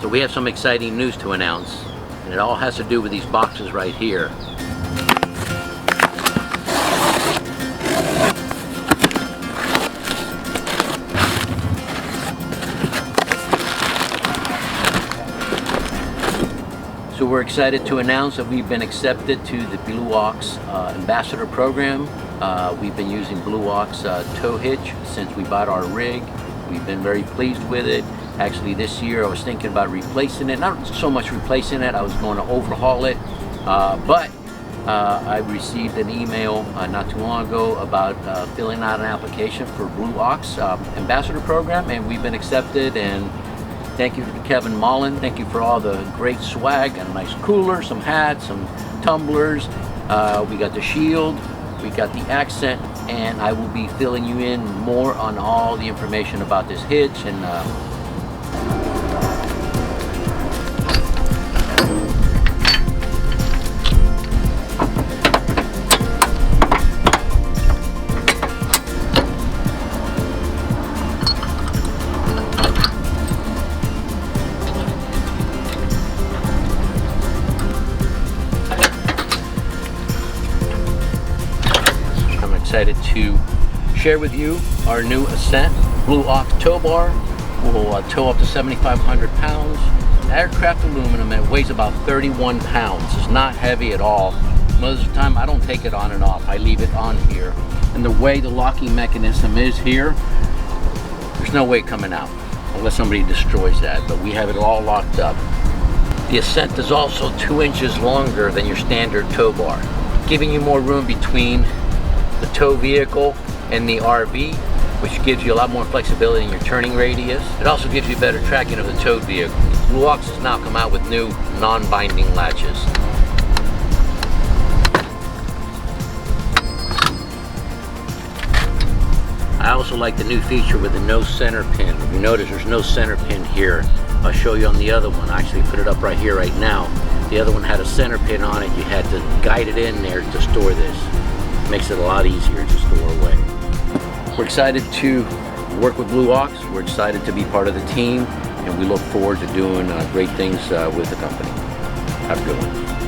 So we have some exciting news to announce, and it all has to do with these boxes right here. So we're excited to announce that we've been accepted to the Blue Ox Ambassador Program. We've been using Blue Ox tow hitch since we bought our rig. We've been very pleased with it. Actually, this year I was thinking about replacing it. Not so much replacing it, I was going to overhaul it. But I received an email not too long ago about filling out an application for Blue Ox Ambassador Program, and we've been accepted. And thank you to Kevin Mullen. Thank you for all the great swag and a nice cooler, some hats, some tumblers. We got the shield, we got the Ascent, and I will be filling you in more on all the information about this hitch. And excited to share with you our new Ascent Blue Ox tow bar. Will tow up to 7,500 pounds. Aircraft aluminum, and it weighs about 31 pounds. It's not heavy at all. Most of the time I don't take it on and off. I leave it on here. And the way the locking mechanism is here, there's no way coming out unless somebody destroys that, but we have it all locked up. The Ascent is also 2 inches longer than your standard tow bar, giving you more room between the tow vehicle and the RV, which gives you a lot more flexibility in your turning radius. It also gives you better tracking of the towed vehicle. Blue Ox has now come out with new non-binding latches. I also like the new feature with the no center pin. If you notice, there's no center pin here. I'll show you on the other one. I actually put it up right here right now. The other one had a center pin on it. You had to guide it in there to store this. Makes it a lot easier to store away. We're excited to work with Blue Ox. We're excited to be part of the team, and we look forward to doing great things with the company. Have a good one.